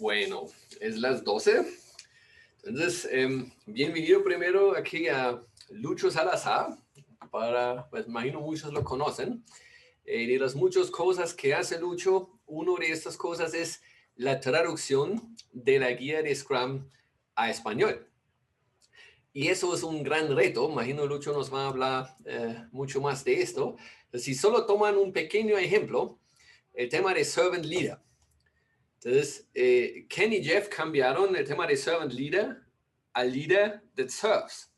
Bueno, es las 12. Entonces, bienvenido primero aquí a Lucho Salazar. Pues imagino muchos lo conocen. De las muchas cosas que hace Lucho, una de estas cosas es la traducción de la guía de Scrum a español. Y eso es un gran reto. Imagino Lucho nos va a hablar mucho más de esto. Si solo toman un pequeño ejemplo, el tema de Servant Leader. Entonces, Ken y Jeff cambiaron el tema de Servant Leader al Leader that Serves.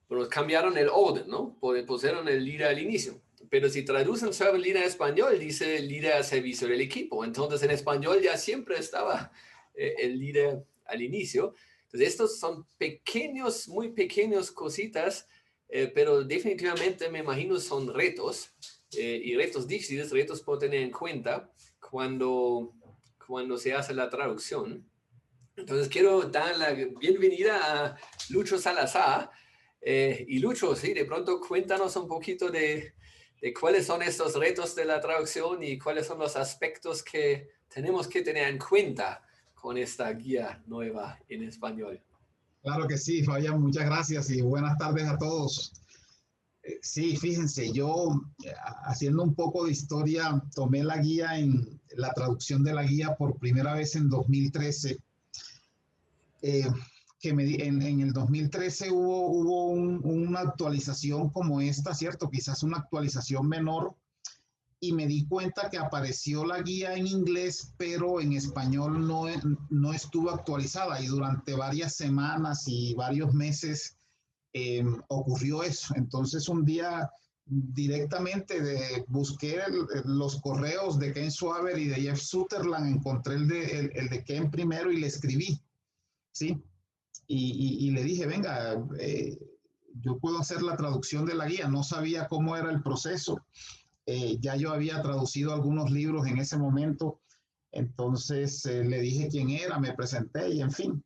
Pero cambiaron el orden, ¿no? Pusieron el líder al inicio. Pero si traducen Servant Leader a español, dice líder al servicio del equipo. Entonces, en español ya siempre estaba el líder al inicio. Entonces, estos son pequeños, muy pequeños cositas, pero definitivamente me imagino son retos y retos difíciles, retos por tener en cuenta cuando se hace la traducción. Entonces, quiero dar la bienvenida a Lucho Salazar. Y Lucho, sí, de pronto cuéntanos un poquito de cuáles son estos retos de la traducción y cuáles son los aspectos que tenemos que tener en cuenta con esta guía nueva en español. Claro que sí, Fabián, muchas gracias y buenas tardes a todos. Sí, fíjense, yo haciendo un poco de historia, tomé la guía la traducción de la guía por primera vez en 2013. En el 2013 hubo una actualización como esta, ¿cierto? Quizás una actualización menor, y me di cuenta que apareció la guía en inglés, pero en español no estuvo actualizada, y durante varias semanas y varios meses ocurrió eso. Entonces un día directamente busqué los correos de Ken Swaber y de Jeff Sutherland, encontré el de Ken primero y le escribí, ¿sí? Y le dije, venga, yo puedo hacer la traducción de la guía. No sabía cómo era el proceso. Ya yo había traducido algunos libros en ese momento, entonces le dije quién era, me presenté y en fin.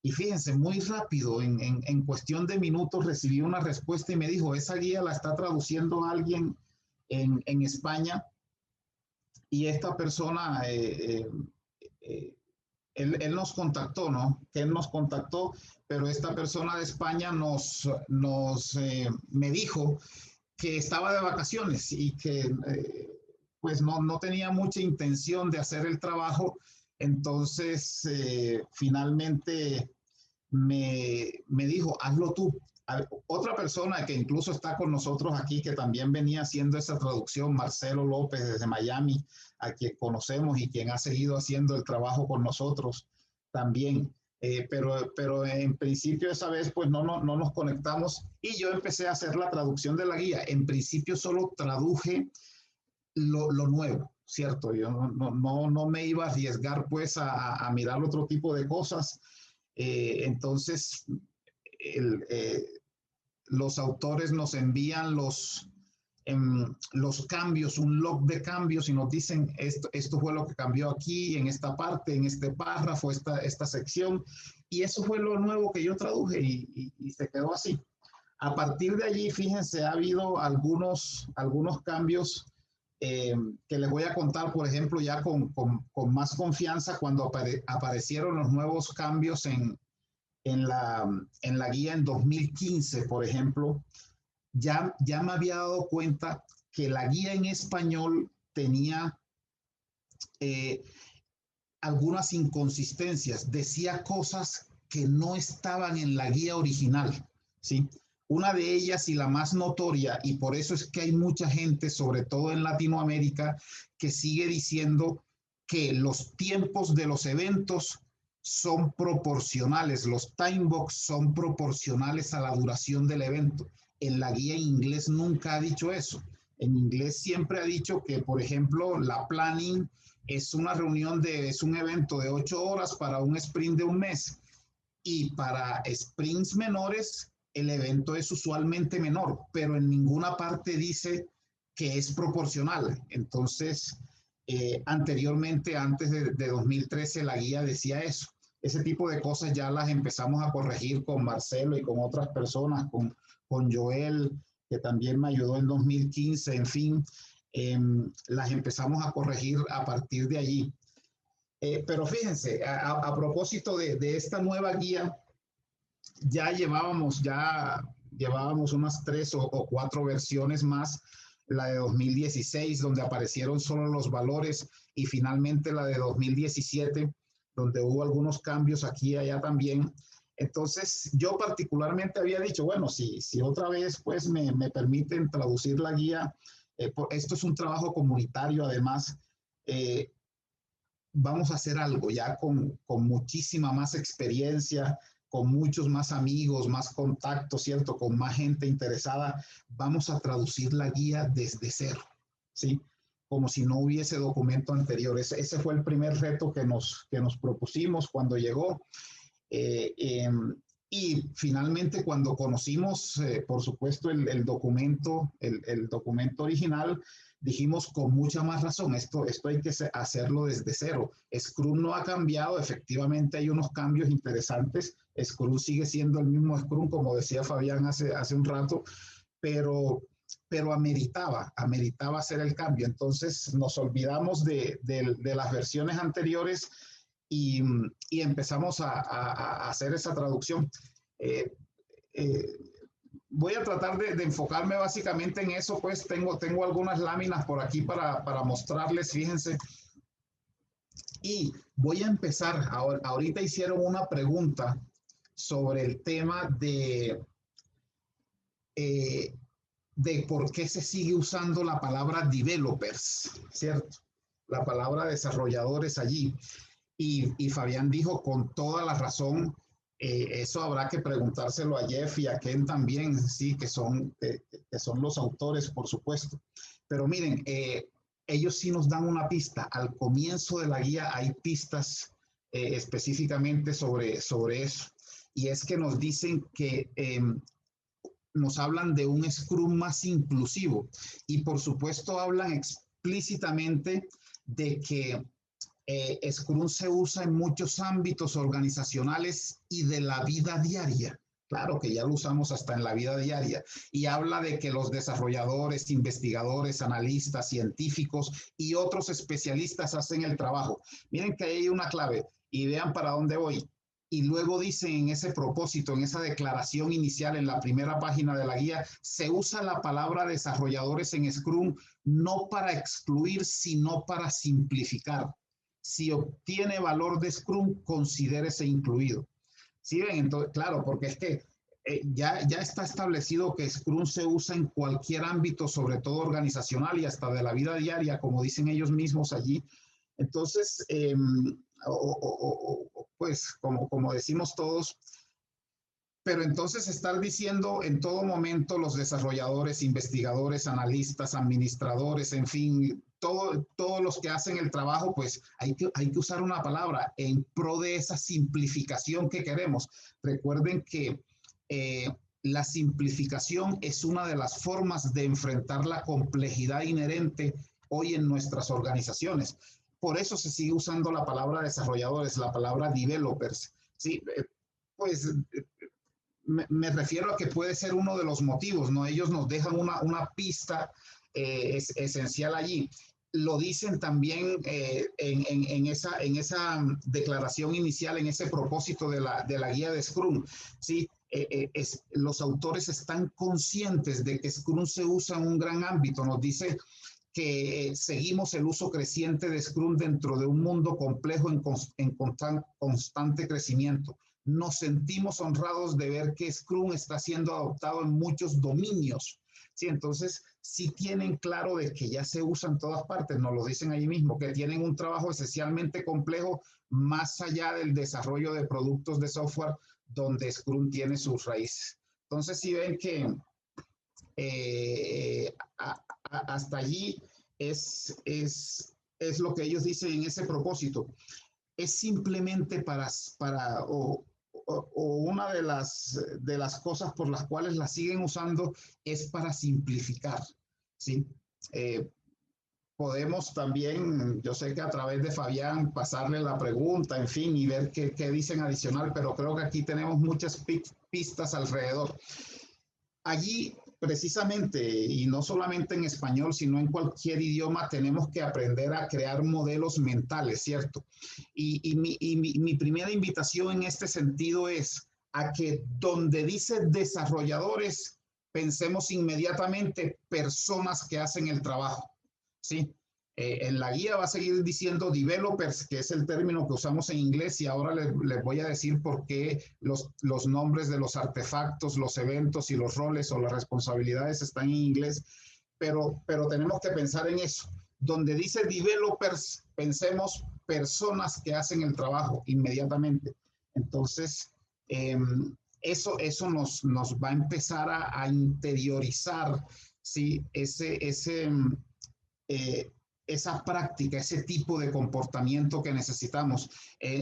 Y fíjense, muy rápido, en cuestión de minutos recibí una respuesta y me dijo, esa guía la está traduciendo alguien en España, y esta persona, él nos contactó, ¿no? Que él nos contactó, pero esta persona de España me dijo que estaba de vacaciones y que pues no tenía mucha intención de hacer el trabajo. Entonces, finalmente me dijo, hazlo tú. Otra persona que incluso está con nosotros aquí, que también venía haciendo esa traducción, Marcelo López desde Miami, a quien conocemos y quien ha seguido haciendo el trabajo con nosotros también. Pero en principio esa vez pues no nos conectamos, y yo empecé a hacer la traducción de la guía. En principio solo traduje lo nuevo, ¿cierto? Yo no me iba a arriesgar pues a mirar otro tipo de cosas. Entonces, los autores nos envían los cambios, un log de cambios, y nos dicen esto fue lo que cambió aquí, en esta parte, en este párrafo, esta sección, y eso fue lo nuevo que yo traduje, y se quedó así. A partir de allí, fíjense, ha habido algunos cambios que les voy a contar, por ejemplo, ya con más confianza, cuando aparecieron los nuevos cambios en la guía en 2015, por ejemplo. Ya me había dado cuenta que la guía en español tenía algunas inconsistencias, decía cosas que no estaban en la guía original, ¿sí? Una de ellas, y la más notoria, y por eso es que hay mucha gente, sobre todo en Latinoamérica, que sigue diciendo que los tiempos de los eventos son proporcionales, los time box son proporcionales a la duración del evento. En la guía en inglés nunca ha dicho eso. En inglés siempre ha dicho que, por ejemplo, la planning es una reunión es un evento de 8 horas para un sprint de un mes, y para sprints menores el evento es usualmente menor, pero en ninguna parte dice que es proporcional. Entonces, anteriormente, antes de 2013, la guía decía eso. Ese tipo de cosas ya las empezamos a corregir con Marcelo y con otras personas, con Joel, que también me ayudó en 2015, en fin, las empezamos a corregir a partir de allí. Pero fíjense, a propósito de esta nueva guía, llevábamos unas 3 o 4 versiones más, la de 2016, donde aparecieron solo los valores, y finalmente la de 2017, donde hubo algunos cambios aquí y allá también. Entonces, yo particularmente había dicho, bueno, si otra vez pues me permiten traducir la guía, esto es un trabajo comunitario además, eh, vamos a hacer algo ya con muchísima más experiencia, con muchos más amigos, más contactos, ¿cierto? Con más gente interesada, vamos a traducir la guía desde cero, ¿sí? Como si no hubiese documento anterior. Ese fue el primer reto que nos propusimos cuando llegó. Eh, eh, y finalmente, cuando conocimos, por supuesto, el documento, el documento original, dijimos con mucha más razón, esto hay que hacerlo desde cero. Scrum no ha cambiado, efectivamente hay unos cambios interesantes. Scrum sigue siendo el mismo Scrum, como decía Fabián hace un rato, pero ameritaba hacer el cambio. Entonces nos olvidamos de las versiones anteriores y, y empezamos a hacer esa traducción. Eh, eh, Voy a tratar de enfocarme básicamente en eso, pues tengo algunas láminas por aquí para mostrarles, fíjense. Y voy a empezar, ahorita hicieron una pregunta sobre el tema de por qué se sigue usando la palabra developers, ¿cierto? La palabra desarrolladores allí. Y Fabián dijo con toda la razón, eso habrá que preguntárselo a Jeff y a Ken también, sí, que son los autores, por supuesto. Pero miren, ellos sí nos dan una pista. Al comienzo de la guía hay pistas específicamente sobre eso. Y es que nos dicen que nos hablan de un Scrum más inclusivo. Y por supuesto hablan explícitamente de que Scrum se usa en muchos ámbitos organizacionales y de la vida diaria. Claro que ya lo usamos hasta en la vida diaria. Y habla de que los desarrolladores, investigadores, analistas, científicos y otros especialistas hacen el trabajo. Miren que hay una clave y vean para dónde voy. Y luego dicen en ese propósito, en esa declaración inicial, en la primera página de la guía, se usa la palabra desarrolladores en Scrum no para excluir, sino para simplificar. Si obtiene valor de Scrum, considérese incluido. ¿Sí ven? Entonces, claro, porque es que ya está establecido que Scrum se usa en cualquier ámbito, sobre todo organizacional y hasta de la vida diaria, como dicen ellos mismos allí. Entonces, pues como decimos todos, pero entonces estar diciendo en todo momento los desarrolladores, investigadores, analistas, administradores, en fin, todos los que hacen el trabajo, pues hay que usar una palabra en pro de esa simplificación que queremos. Recuerden que la simplificación es una de las formas de enfrentar la complejidad inherente hoy en nuestras organizaciones. Por eso se sigue usando la palabra desarrolladores, la palabra developers. ¿Sí? Pues me refiero a que puede ser uno de los motivos, ¿no? Ellos nos dejan una pista esencial allí. Lo dicen también en esa declaración inicial, en ese propósito de la guía de Scrum, ¿sí? Los autores están conscientes de que Scrum se usa en un gran ámbito. Nos dice que seguimos el uso creciente de Scrum dentro de un mundo complejo en constante crecimiento. Nos sentimos honrados de ver que Scrum está siendo adoptado en muchos dominios. Sí, entonces, sí tienen claro de que ya se usa en todas partes, nos lo dicen allí mismo, que tienen un trabajo esencialmente complejo más allá del desarrollo de productos de software donde Scrum tiene sus raíces. Entonces, sí ven que hasta allí es lo que ellos dicen en ese propósito. Es simplemente o una de las cosas por las cuales la siguen usando es para simplificar, ¿sí? Podemos también, yo sé que a través de Fabián, pasarle la pregunta, en fin, y ver qué dicen adicional, pero creo que aquí tenemos muchas pistas alrededor. Allí precisamente, y no solamente en español, sino en cualquier idioma, tenemos que aprender a crear modelos mentales, ¿cierto? Mi primera invitación en este sentido es a que donde dice desarrolladores, pensemos inmediatamente personas que hacen el trabajo, ¿sí? En la guía va a seguir diciendo developers, que es el término que usamos en inglés, y ahora les voy a decir por qué los nombres de los artefactos, los eventos y los roles o las responsabilidades están en inglés, pero tenemos que pensar en eso. Donde dice developers, pensemos personas que hacen el trabajo inmediatamente. Entonces, eso nos va a empezar a interiorizar, ¿sí? Esa práctica, ese tipo de comportamiento que necesitamos,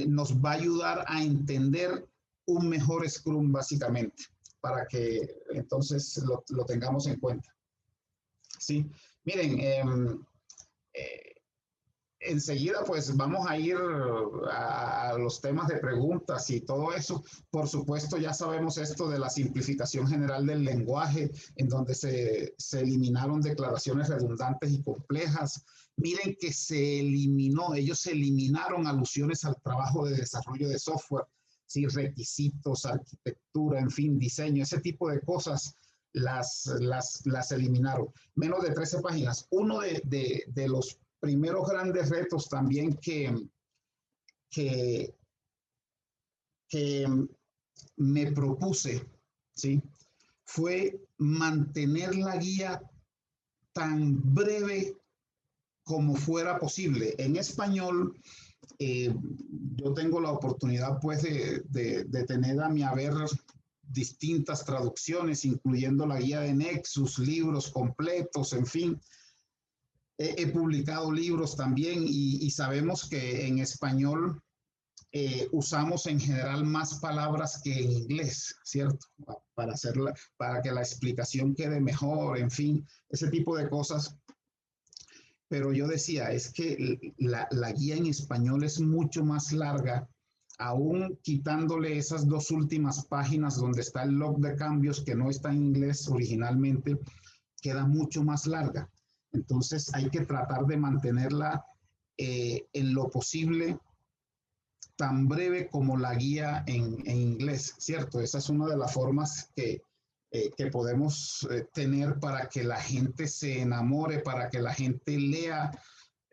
nos va a ayudar a entender un mejor Scrum básicamente, para que entonces lo tengamos en cuenta. Sí, miren, enseguida pues vamos a ir a los temas de preguntas y todo eso. Por supuesto ya sabemos esto de la simplificación general del lenguaje, en donde se eliminaron declaraciones redundantes y complejas. Miren que ellos eliminaron alusiones al trabajo de desarrollo de software, ¿sí? Requisitos, arquitectura, en fin, diseño, ese tipo de cosas las eliminaron. Menos de 13 páginas. Uno de los primeros grandes retos también que me propuse, ¿sí? Fue mantener la guía tan breve como fuera posible. En español, yo tengo la oportunidad pues de tener a mi haber distintas traducciones, incluyendo la guía de Nexus, libros completos, en fin. He publicado libros también y sabemos que en español usamos en general más palabras que en inglés, ¿cierto? Para que la explicación quede mejor, en fin, ese tipo de cosas. Pero yo decía, es que la guía en español es mucho más larga, aún quitándole esas 2 últimas páginas donde está el log de cambios que no está en inglés originalmente, queda mucho más larga. Entonces hay que tratar de mantenerla en lo posible tan breve como la guía en inglés, ¿cierto? Esa es una de las formas que podemos tener para que la gente se enamore, para que la gente lea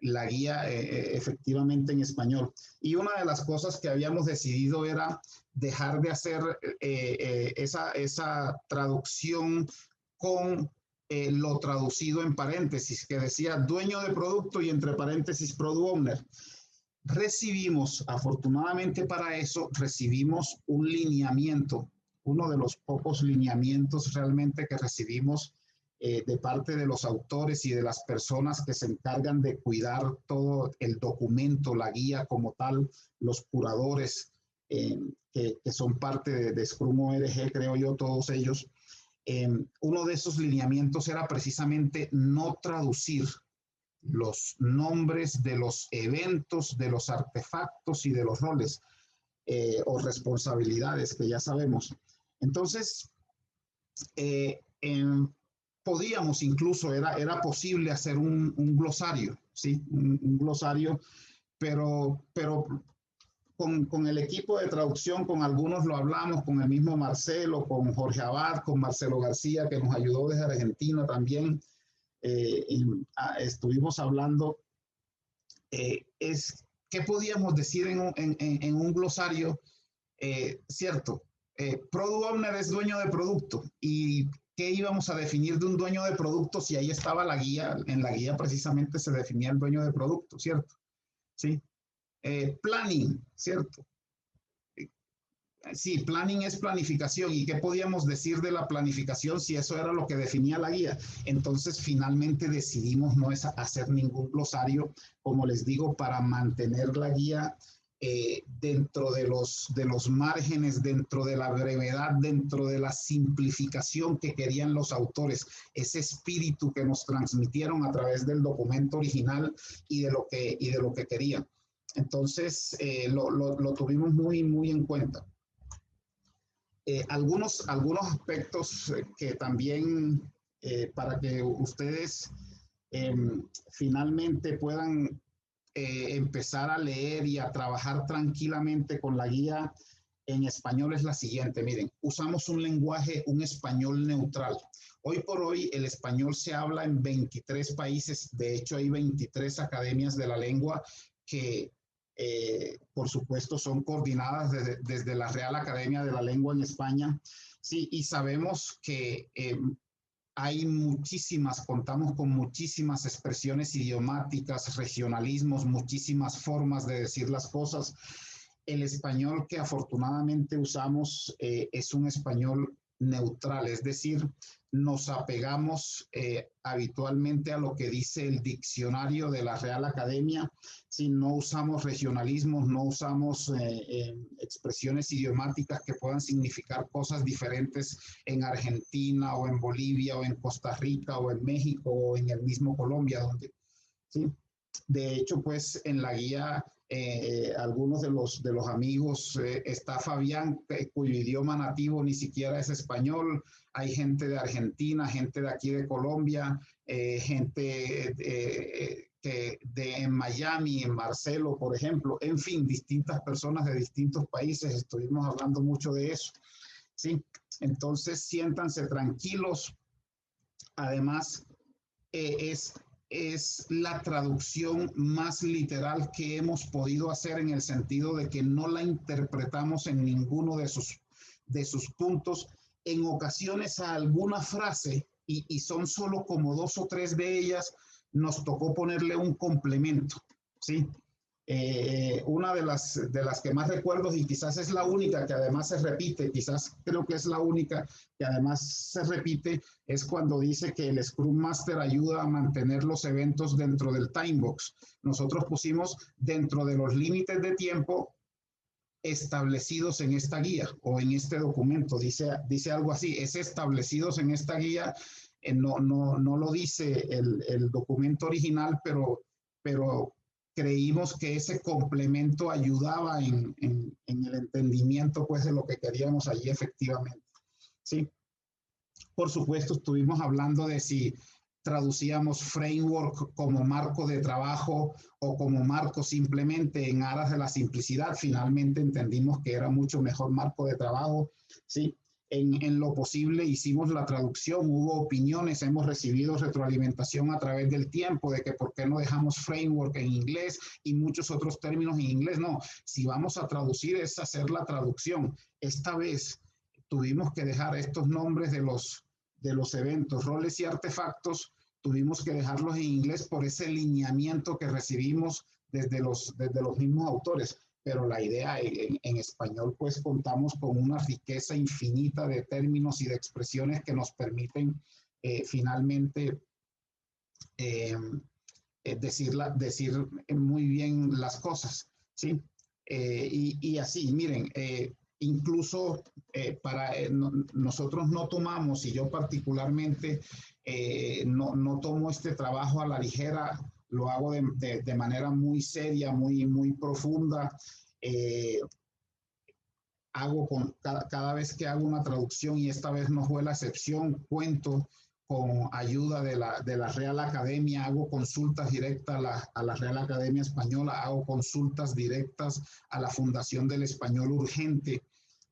la guía efectivamente en español. Y una de las cosas que habíamos decidido era dejar de hacer esa traducción con lo traducido en paréntesis, que decía dueño de producto y entre paréntesis product owner. Afortunadamente para eso, recibimos un lineamiento, uno de los pocos lineamientos realmente que recibimos de parte de los autores y de las personas que se encargan de cuidar todo el documento, la guía como tal, los curadores que son parte de Scrum ORG, creo yo, todos ellos. Uno de esos lineamientos era precisamente no traducir los nombres de los eventos, de los artefactos y de los roles o responsabilidades que ya sabemos. Entonces, podíamos incluso, era posible hacer un glosario, ¿sí? Un glosario, pero con el equipo de traducción, con algunos lo hablamos, con el mismo Marcelo, con Jorge Abad, con Marcelo García, que nos ayudó desde Argentina también. Estuvimos hablando, ¿qué podíamos decir en un glosario? Cierto, Product Owner es dueño de producto. ¿Y qué íbamos a definir de un dueño de producto si ahí estaba la guía? En la guía precisamente se definía el dueño de producto, ¿cierto? Sí. Planning, ¿cierto? Sí, planning es planificación. ¿Y qué podíamos decir de la planificación si eso era lo que definía la guía? Entonces, finalmente decidimos no hacer ningún glosario, como les digo, para mantener la guía dentro de los márgenes, dentro de la brevedad, dentro de la simplificación que querían los autores, ese espíritu que nos transmitieron a través del documento original y de lo que querían. Entonces, lo tuvimos muy, muy en cuenta. Algunos aspectos que también para que ustedes finalmente puedan empezar a leer y a trabajar tranquilamente con la guía en español es la siguiente. Miren, usamos un lenguaje, un español neutral. Hoy por hoy el español se habla en 23 países. De hecho, hay 23 academias de la lengua que, por supuesto, son coordinadas desde la Real Academia de la Lengua en España. Sí, y sabemos que hay muchísimas, contamos con muchísimas expresiones idiomáticas, regionalismos, muchísimas formas de decir las cosas. El español que afortunadamente usamos es un español neutral, es decir, nos apegamos habitualmente a lo que dice el diccionario de la Real Academia. Si no usamos regionalismos, no usamos expresiones idiomáticas que puedan significar cosas diferentes en Argentina o en Bolivia o en Costa Rica o en México o en el mismo Colombia, donde, ¿sí? De hecho, pues en la guía, algunos de los amigos, está Fabián, cuyo idioma nativo ni siquiera es español. Hay gente de Argentina, gente de aquí de Colombia, gente en Miami, en Marcelo, por ejemplo. En fin, distintas personas de distintos países. Estuvimos hablando mucho de eso, ¿sí? Entonces, siéntanse tranquilos. Además, es la traducción más literal que hemos podido hacer, en el sentido de que no la interpretamos en ninguno de sus puntos. En ocasiones a alguna frase, y son solo como 2 o 3 de ellas, nos tocó ponerle un complemento, ¿sí? Una de las que más recuerdo, y quizás es la única que además se repite, quizás creo que es la única que además se repite, es cuando dice que el Scrum Master ayuda a mantener los eventos dentro del time box. Nosotros pusimos dentro de los límites de tiempo establecidos en esta guía o en este documento. Dice algo así, es establecidos en esta guía. No lo dice el documento original, pero creímos que ese complemento ayudaba en el entendimiento, pues, de lo que queríamos allí efectivamente, ¿sí? Por supuesto, estuvimos hablando de si traducíamos framework como marco de trabajo o como marco simplemente en aras de la simplicidad. Finalmente entendimos que era mucho mejor marco de trabajo, ¿sí? En lo posible hicimos la traducción, hubo opiniones, hemos recibido retroalimentación a través del tiempo de que por qué no dejamos framework en inglés y muchos otros términos en inglés. No, si vamos a traducir es hacer la traducción. Esta vez tuvimos que dejar estos nombres de los eventos, roles y artefactos, tuvimos que dejarlos en inglés por ese lineamiento que recibimos desde los mismos autores. Pero la idea en español, pues contamos con una riqueza infinita de términos y de expresiones que nos permiten finalmente decir muy bien las cosas, ¿sí? Y así, miren, incluso nosotros no tomamos, y yo particularmente no tomo este trabajo a la ligera, lo hago de manera muy seria, muy profunda. Cada vez que hago una traducción, y esta vez no fue la excepción, cuento con ayuda de la Real Academia, hago consultas directas a la Real Academia Española, hago consultas directas a la Fundación del Español Urgente,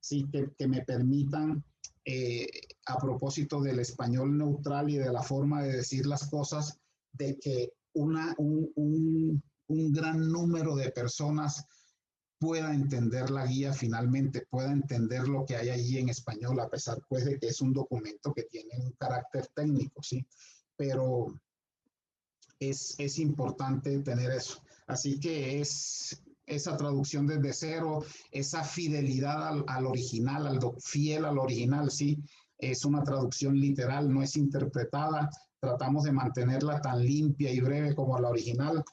¿sí? que me permitan, a propósito del español neutral y de la forma de decir las cosas, de que un gran número de personas pueda entender la guía finalmente, pueda entender lo que hay allí en español, a pesar pues de que es un documento que tiene un carácter técnico, ¿sí? Pero es importante tener eso. Así que es esa traducción desde cero, esa fidelidad al original, fiel al original, ¿sí? Es una traducción literal, no es interpretada. Tratamos de mantenerla tan limpia y breve como la original.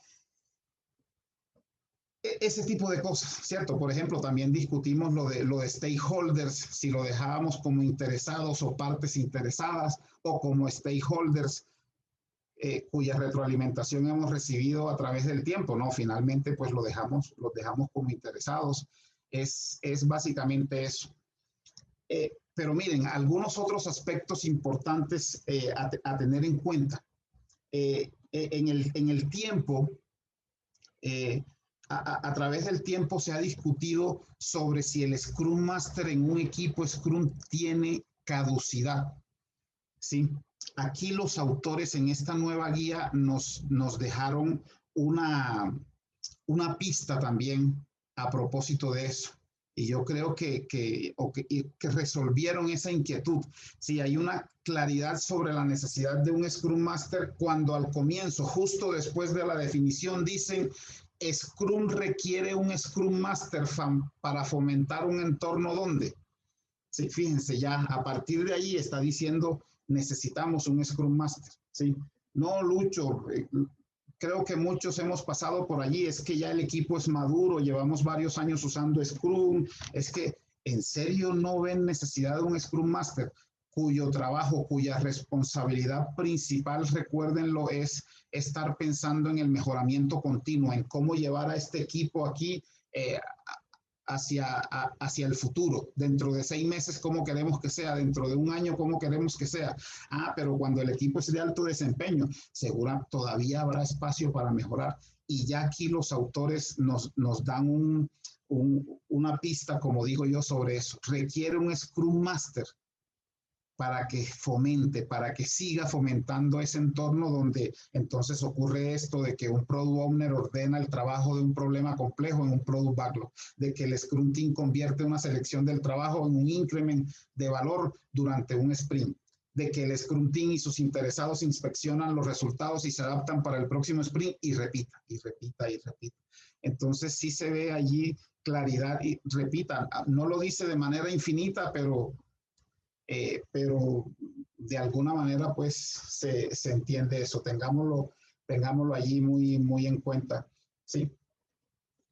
Ese tipo de cosas, ¿cierto? Por ejemplo, también discutimos lo de stakeholders, si lo dejábamos como interesados o partes interesadas, o como stakeholders, cuya retroalimentación hemos recibido a través del tiempo, ¿no? Finalmente, pues los dejamos como interesados. Es básicamente eso. pero miren, algunos otros aspectos importantes a tener en cuenta. En el tiempo, a través del tiempo se ha discutido sobre si el Scrum Master en un equipo Scrum tiene caducidad. ¿Sí? Aquí los autores en esta nueva guía nos dejaron una pista también a propósito de eso. Y yo creo que resolvieron esa inquietud. Sí, hay una claridad sobre la necesidad de un Scrum Master cuando al comienzo, justo después de la definición, dicen Scrum requiere un Scrum Master para fomentar un entorno donde. Sí, fíjense, ya a partir de ahí está diciendo necesitamos un Scrum Master. ¿Sí? No, Lucho, creo que muchos hemos pasado por allí, es que ya el equipo es maduro, llevamos varios años usando Scrum, es que en serio no ven necesidad de un Scrum Master cuyo trabajo, cuya responsabilidad principal, recuérdenlo, es estar pensando en el mejoramiento continuo, en cómo llevar a este equipo aquí hacia el futuro. Dentro de 6 meses, ¿cómo queremos que sea? Dentro de un año, ¿cómo queremos que sea? Pero cuando el equipo es de alto desempeño, seguro todavía habrá espacio para mejorar. Y ya aquí los autores nos dan una pista, como digo yo, sobre eso. Requiere un Scrum Master para que fomente, para que siga fomentando ese entorno donde entonces ocurre esto de que un Product Owner ordena el trabajo de un problema complejo en un Product Backlog, de que el Scrum Team convierte una selección del trabajo en un increment de valor durante un sprint, de que el Scrum Team y sus interesados inspeccionan los resultados y se adaptan para el próximo sprint y repita, y repita, y repita. Entonces sí se ve allí claridad y repita, no lo dice de manera infinita, pero de alguna manera pues se entiende eso, tengámoslo allí muy en cuenta. ¿Sí?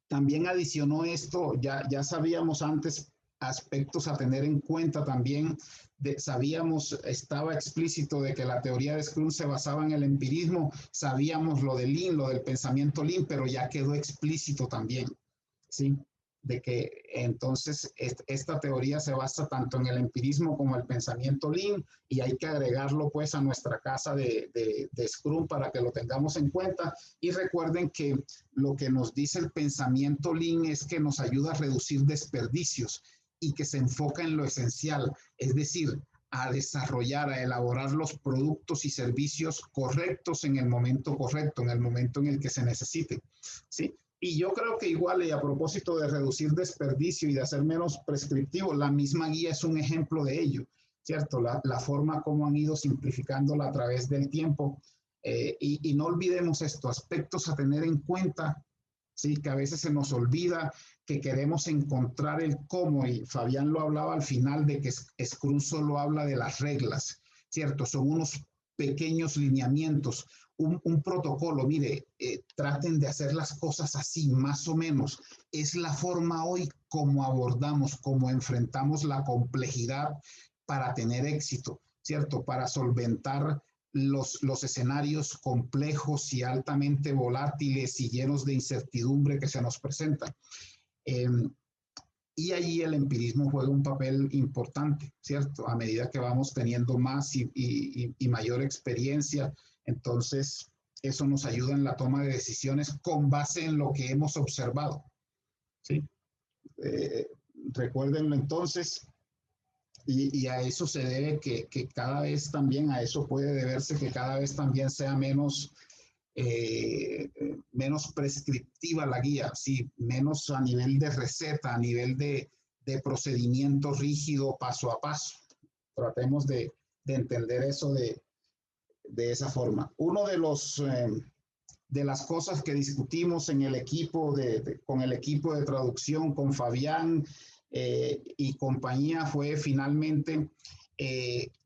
También adicionó esto, ya sabíamos antes aspectos a tener en cuenta también, sabíamos, estaba explícito de que la teoría de Scrum se basaba en el empirismo, sabíamos lo del Lean, lo del pensamiento Lean, pero ya quedó explícito también, ¿sí? De que entonces esta teoría se basa tanto en el empirismo como el pensamiento Lean y hay que agregarlo pues a nuestra casa de Scrum para que lo tengamos en cuenta. Y recuerden que lo que nos dice el pensamiento Lean es que nos ayuda a reducir desperdicios y que se enfoca en lo esencial, es decir, a desarrollar, a elaborar los productos y servicios correctos en el momento correcto, en el momento en el que se necesite, ¿sí? Y yo creo que igual, y a propósito de reducir desperdicio y de hacer menos prescriptivo, la misma guía es un ejemplo de ello, ¿cierto? La forma como han ido simplificándola a través del tiempo. Y no olvidemos esto, aspectos a tener en cuenta, ¿sí? Que a veces se nos olvida que queremos encontrar el cómo, y Fabián lo hablaba al final de que Scrum solo habla de las reglas, ¿cierto? Son unos pequeños lineamientos, un protocolo, mire, traten de hacer las cosas así, más o menos. Es la forma hoy como abordamos, como enfrentamos la complejidad para tener éxito, ¿cierto? Para solventar los escenarios complejos y altamente volátiles y llenos de incertidumbre que se nos presentan. Y allí el empirismo juega un papel importante, ¿cierto? A medida que vamos teniendo más y mayor experiencia, entonces eso nos ayuda en la toma de decisiones con base en lo que hemos observado, ¿sí? Recuérdenlo entonces, y a eso se debe que cada vez también, a eso puede deberse que cada vez también sea menos prescriptiva la guía, ¿sí? Menos a nivel de receta, a nivel de procedimiento rígido paso a paso. Tratemos de entender eso de esa forma. Uno de las cosas que discutimos en el equipo con el equipo de traducción, con Fabián y compañía, fue finalmente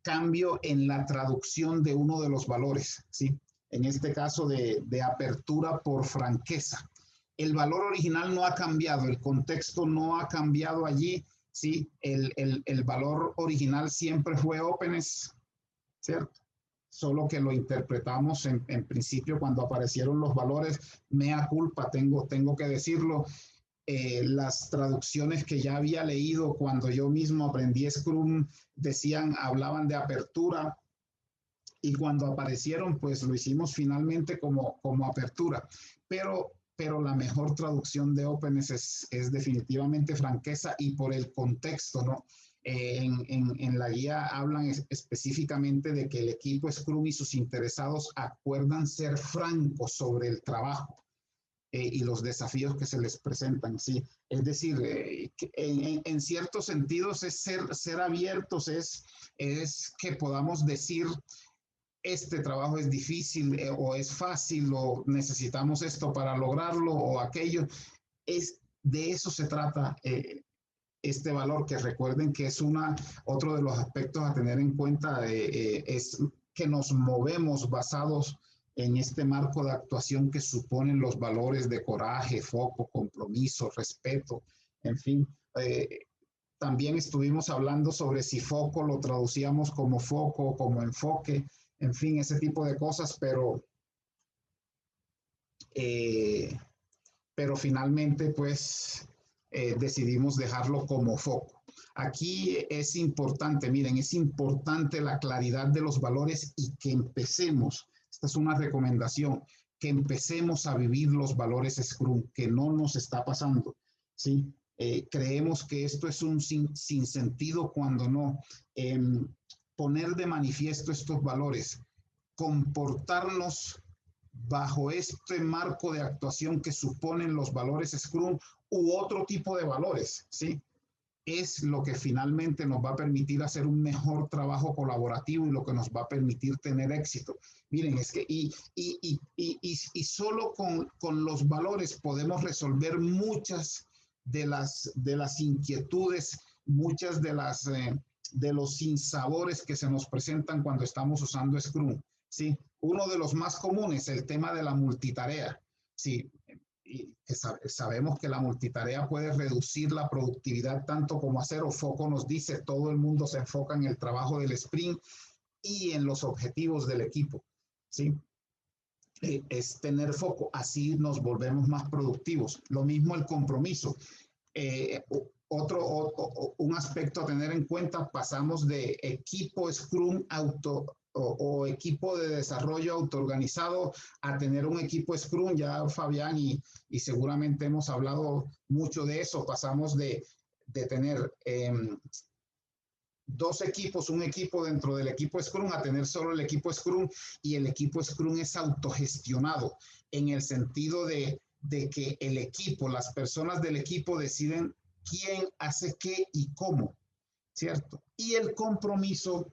cambio en la traducción de uno de los valores, ¿sí? En este caso de apertura por franqueza. El valor original no ha cambiado, el contexto no ha cambiado allí, ¿sí? El valor original siempre fue openness, ¿cierto? Solo que lo interpretamos en principio cuando aparecieron los valores, mea culpa, tengo que decirlo, las traducciones que ya había leído cuando yo mismo aprendí Scrum hablaban de apertura, y cuando aparecieron, pues lo hicimos finalmente como apertura. Pero la mejor traducción de openness es definitivamente franqueza, y por el contexto, ¿no? En la guía hablan específicamente de que el equipo Scrum y sus interesados acuerdan ser francos sobre el trabajo y los desafíos que se les presentan, ¿sí? Es decir, en ciertos sentidos es ser abiertos, es que podamos decir, este trabajo es difícil o es fácil o necesitamos esto para lograrlo o aquello. De eso se trata este valor, que recuerden que es otro de los aspectos a tener en cuenta, es que nos movemos basados en este marco de actuación que suponen los valores de coraje, foco, compromiso, respeto, en fin. También estuvimos hablando sobre si foco lo traducíamos como foco, como enfoque, en fin, ese tipo de cosas, pero finalmente pues decidimos dejarlo como foco. Aquí es importante, miren, es importante la claridad de los valores y que empecemos, esta es una recomendación, que empecemos a vivir los valores Scrum, que no nos está pasando, ¿sí? Creemos que esto es un sinsentido cuando no. Poner de manifiesto estos valores, comportarnos bajo este marco de actuación que suponen los valores Scrum u otro tipo de valores, ¿sí? Es lo que finalmente nos va a permitir hacer un mejor trabajo colaborativo y lo que nos va a permitir tener éxito. Miren, es que y solo con los valores podemos resolver muchas de las inquietudes, muchas de los sinsabores que se nos presentan cuando estamos usando Scrum, ¿sí? Uno de los más comunes, el tema de la multitarea, ¿sí? Y sabemos que la multitarea puede reducir la productividad tanto como hacer, o foco nos dice, todo el mundo se enfoca en el trabajo del sprint y en los objetivos del equipo, ¿sí? Es tener foco, así nos volvemos más productivos. Lo mismo el compromiso. Un aspecto a tener en cuenta, pasamos de equipo Scrum o equipo de desarrollo autoorganizado a tener un equipo Scrum. Ya Fabián y seguramente hemos hablado mucho de eso. Pasamos de tener dos equipos, un equipo dentro del equipo Scrum a tener solo el equipo Scrum, y el equipo Scrum es autogestionado en el sentido de que el equipo, las personas del equipo deciden quién hace qué y cómo, ¿cierto? Y el compromiso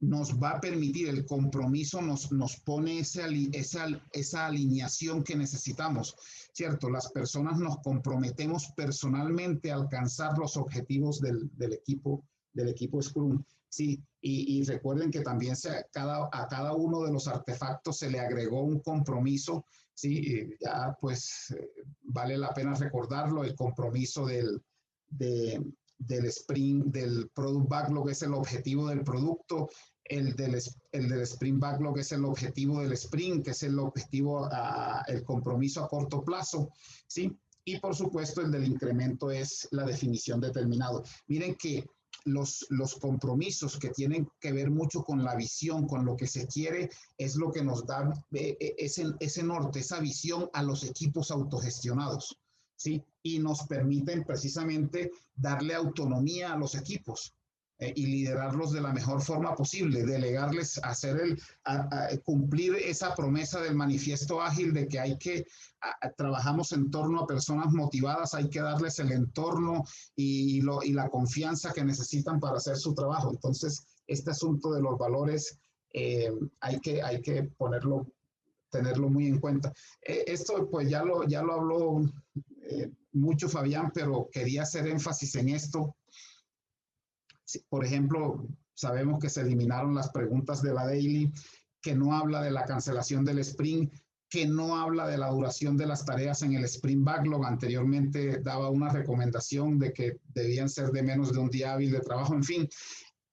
nos va a permitir, el compromiso nos pone esa alineación que necesitamos, ¿cierto? Las personas nos comprometemos personalmente a alcanzar los objetivos del equipo Scrum, ¿sí? Y recuerden que también a cada uno de los artefactos se le agregó un compromiso, ¿sí? Y ya pues vale la pena recordarlo, el compromiso del sprint, del product backlog es el objetivo del producto, el del sprint backlog es el objetivo del sprint, que es el objetivo, el compromiso a corto plazo, ¿sí? Y por supuesto el del incremento es la definición determinado. Miren que los compromisos que tienen que ver mucho con la visión, con lo que se quiere, es lo que nos da ese norte, esa visión a los equipos autogestionados, ¿sí? Y nos permiten precisamente darle autonomía a los equipos y liderarlos de la mejor forma posible, delegarles, cumplir esa promesa del manifiesto ágil de que trabajamos en torno a personas motivadas, hay que darles el entorno y la confianza que necesitan para hacer su trabajo. Entonces, este asunto de los valores hay que tenerlo muy en cuenta. Esto pues ya lo habló mucho Fabián, pero quería hacer énfasis en esto. Por ejemplo, sabemos que se eliminaron las preguntas de la daily, que no habla de la cancelación del sprint, que no habla de la duración de las tareas en el sprint backlog. Anteriormente daba una recomendación de que debían ser de menos de un día hábil de trabajo. En fin,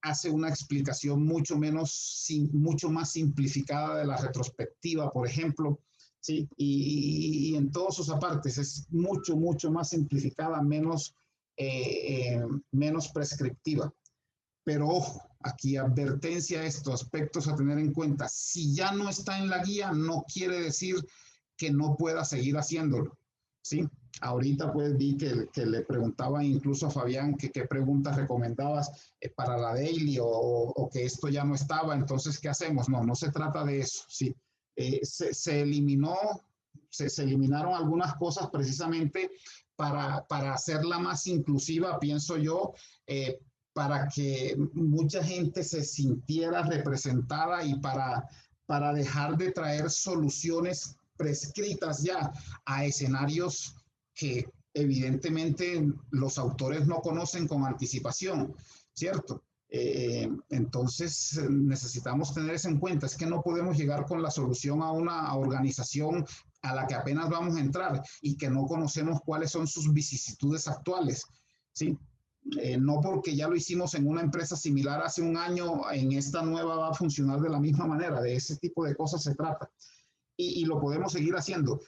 hace una explicación mucho más simplificada de la retrospectiva, por ejemplo, ¿sí? Y en todas sus apartes es mucho, mucho más simplificada, menos prescriptiva. Pero ojo, aquí advertencia a estos aspectos a tener en cuenta. Si ya no está en la guía, no quiere decir que no pueda seguir haciéndolo, ¿sí? Ahorita pues vi que le preguntaba incluso a Fabián que qué preguntas recomendabas para la daily o que esto ya no estaba, entonces ¿qué hacemos? No, no se trata de eso, ¿sí? Se eliminaron algunas cosas precisamente para hacerla más inclusiva, pienso yo, para que mucha gente se sintiera representada y para dejar de traer soluciones prescritas ya a escenarios que evidentemente los autores no conocen con anticipación, ¿cierto? Entonces necesitamos tener eso en cuenta, es que no podemos llegar con la solución a una organización a la que apenas vamos a entrar y que no conocemos cuáles son sus vicisitudes actuales, ¿sí? No porque ya lo hicimos en una empresa similar hace un año, en esta nueva va a funcionar de la misma manera, de ese tipo de cosas se trata. Y lo podemos seguir haciendo.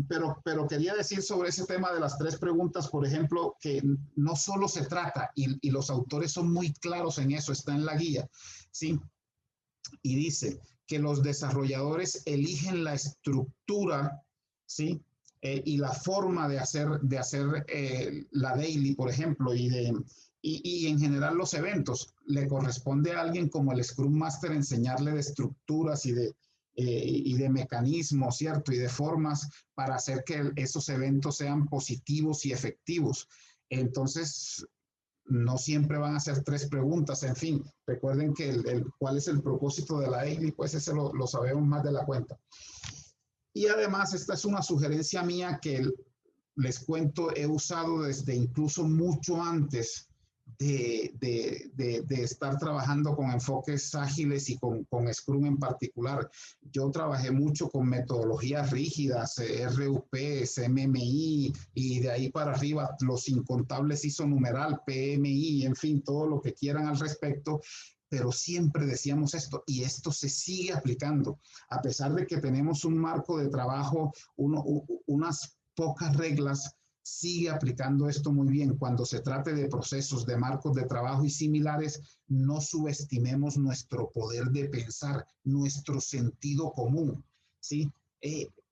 Pero quería decir sobre ese tema de las 3 preguntas, por ejemplo, que no solo se trata, y los autores son muy claros en eso, está en la guía, ¿sí? Y dice que los desarrolladores eligen la estructura, ¿sí? Y la forma de hacer la daily, por ejemplo, y en general los eventos. Le corresponde a alguien como el Scrum Master enseñarle de estructuras y de mecanismos, ¿cierto? Y de formas para hacer que esos eventos sean positivos y efectivos. Entonces, no siempre van a ser 3 preguntas, en fin, recuerden que cuál es el propósito de la daily, pues ese lo sabemos más de la cuenta. Y además, esta es una sugerencia mía que les cuento, he usado desde incluso mucho antes de estar trabajando con enfoques ágiles y con Scrum en particular. Yo trabajé mucho con metodologías rígidas, RUP, MMI, y de ahí para arriba los incontables ISO numeral, PMI, en fin, todo lo que quieran al respecto, pero siempre decíamos esto, y esto se sigue aplicando, a pesar de que tenemos un marco de trabajo, unas pocas reglas, sigue aplicando esto muy bien. Cuando se trate de procesos, de marcos de trabajo y similares, no subestimemos nuestro poder de pensar, nuestro sentido común, ¿sí?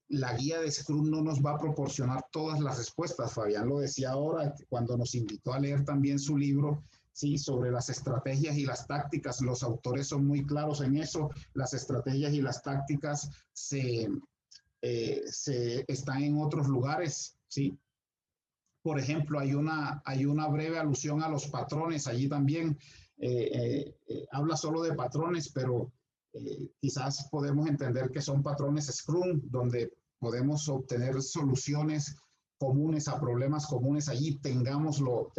La guía de Scrum no nos va a proporcionar todas las respuestas. Fabián lo decía ahora, cuando nos invitó a leer también su libro, sí, sobre las estrategias y las tácticas. Los autores son muy claros en eso. Las estrategias y las tácticas están en otros lugares, ¿sí? Por ejemplo, hay una breve alusión a los patrones allí también. Habla solo de patrones, pero quizás podemos entender que son patrones Scrum, donde podemos obtener soluciones comunes a problemas comunes allí, tengámoslo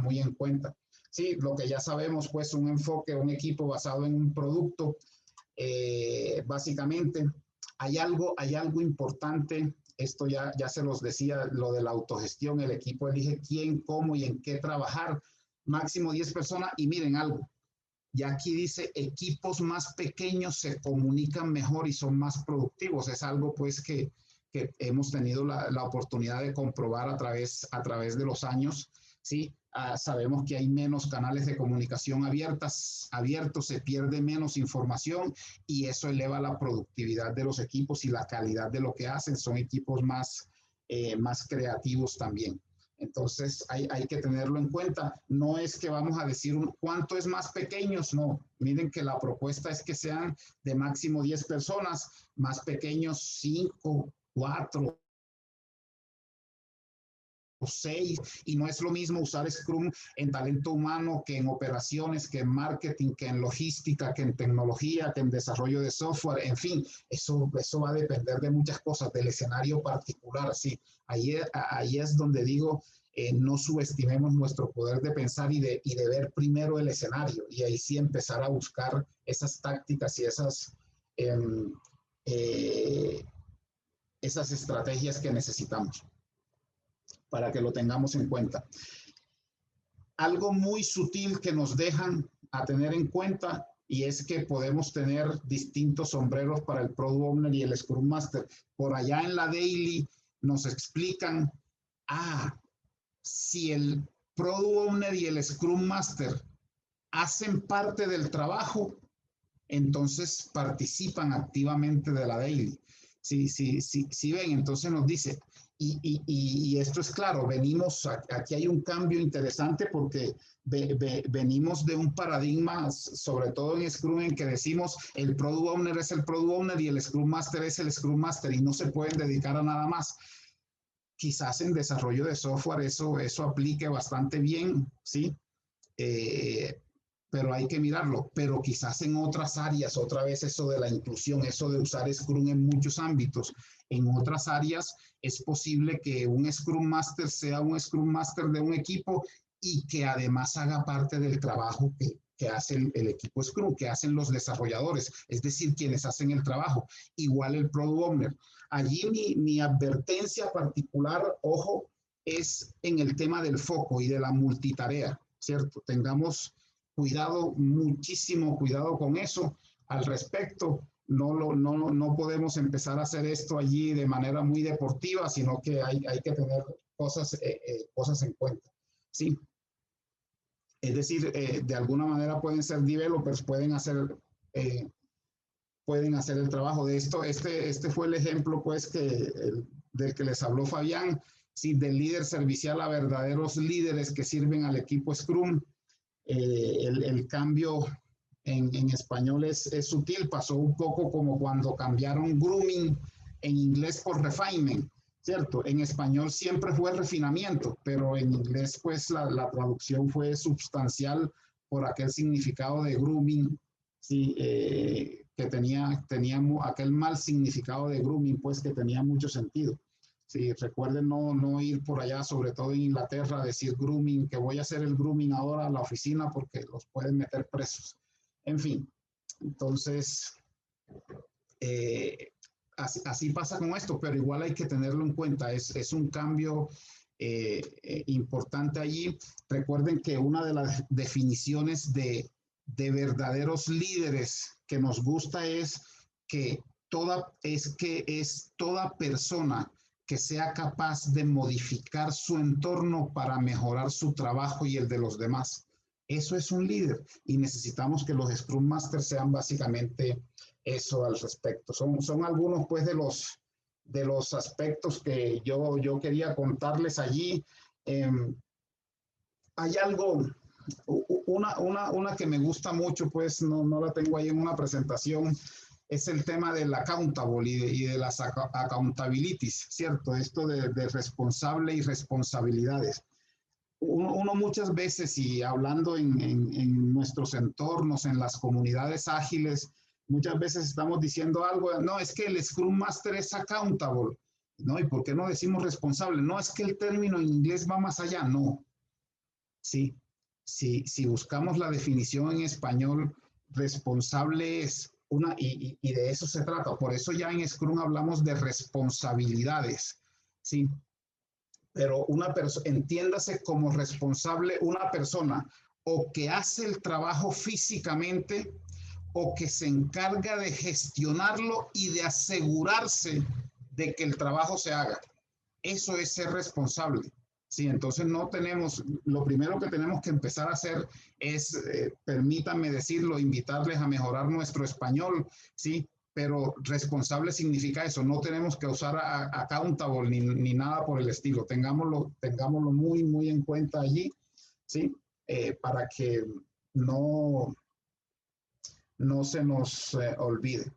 muy en cuenta. Sí, lo que ya sabemos, pues un enfoque, un equipo basado en un producto, básicamente. Hay algo importante. Esto ya se los decía, lo de la autogestión, el equipo elige quién, cómo y en qué trabajar, máximo 10 personas, y miren algo, ya aquí dice, equipos más pequeños se comunican mejor y son más productivos, es algo pues que hemos tenido la oportunidad de comprobar a través de los años, ¿sí? Sabemos que hay menos canales de comunicación abiertos, se pierde menos información y eso eleva la productividad de los equipos y la calidad de lo que hacen. Son equipos más creativos también. Entonces hay que tenerlo en cuenta. No es que vamos a decir cuánto es más pequeños, no. Miren que la propuesta es que sean de máximo 10 personas, más pequeños 5, 4, 6, y no es lo mismo usar Scrum en talento humano que en operaciones, que en marketing, que en logística, que en tecnología, que en desarrollo de software, en fin, eso va a depender de muchas cosas, del escenario particular, sí. Ahí es donde digo, no subestimemos nuestro poder de pensar y de ver primero el escenario, y ahí sí empezar a buscar esas tácticas y esas estrategias que necesitamos, para que lo tengamos en cuenta. Algo muy sutil que nos dejan a tener en cuenta y es que podemos tener distintos sombreros para el Product Owner y el Scrum Master. Por allá en la Daily nos explican, si el Product Owner y el Scrum Master hacen parte del trabajo, entonces participan activamente de la Daily. Si ven, entonces nos dice, y esto es claro, aquí hay un cambio interesante porque venimos de un paradigma, sobre todo en Scrum, en que decimos el Product Owner es el Product Owner y el Scrum Master es el Scrum Master y no se pueden dedicar a nada más. Quizás en desarrollo de software eso aplique bastante bien, ¿sí? Pero hay que mirarlo. Pero quizás en otras áreas, otra vez eso de la inclusión, eso de usar Scrum en muchos ámbitos, en otras áreas es posible que un Scrum Master sea un Scrum Master de un equipo y que además haga parte del trabajo que hace el equipo Scrum, que hacen los desarrolladores, es decir, quienes hacen el trabajo. Igual el Product Owner. Allí mi advertencia particular, ojo, es en el tema del foco y de la multitarea, ¿cierto? Tengamos cuidado, muchísimo cuidado con eso al respecto. No podemos empezar a hacer esto allí de manera muy deportiva, sino que hay que tener cosas en cuenta, ¿sí? Es decir, de alguna manera pueden ser developers, pueden hacer el trabajo de esto. Este fue el ejemplo, pues, del que les habló Fabián, ¿sí? Del líder servicial a verdaderos líderes que sirven al equipo Scrum. El cambio en español es sutil, pasó un poco como cuando cambiaron grooming en inglés por refinement, ¿cierto? En español siempre fue refinamiento, pero en inglés pues la traducción fue sustancial por aquel significado de grooming, ¿sí? Que tenía aquel mal significado de grooming, pues que tenía mucho sentido. Sí, recuerden no ir por allá, sobre todo en Inglaterra, a decir grooming, que voy a hacer el grooming ahora a la oficina porque los pueden meter presos. En fin, entonces, así pasa con esto, pero igual hay que tenerlo en cuenta. Es un cambio importante allí. Recuerden que una de las definiciones de verdaderos líderes que nos gusta es toda persona que sea capaz de modificar su entorno para mejorar su trabajo y el de los demás. Eso es un líder y necesitamos que los Scrum Masters sean básicamente eso al respecto. Son algunos pues de los aspectos que yo quería contarles allí. Hay algo, una que me gusta mucho, pues no la tengo ahí en una presentación, es el tema del accountable y de las accountabilities, ¿cierto? Esto de responsable y responsabilidades. Uno muchas veces, y hablando en nuestros entornos, en las comunidades ágiles, muchas veces estamos diciendo algo, no, es que el Scrum Master es accountable, ¿no? ¿Y por qué no decimos responsable? No, es que el término en inglés va más allá, no. Sí, si buscamos la definición en español, responsable es y de eso se trata. Por eso ya en Scrum hablamos de responsabilidades, ¿sí? Pero entiéndase como responsable una persona o que hace el trabajo físicamente o que se encarga de gestionarlo y de asegurarse de que el trabajo se haga. Eso es ser responsable. Sí, entonces lo primero que tenemos que empezar a hacer es, permítanme decirlo, invitarles a mejorar nuestro español, ¿sí? Pero responsable significa eso, no tenemos que usar accountable ni nada por el estilo, tengámoslo muy, muy en cuenta allí, ¿sí? Para que no se nos olvide.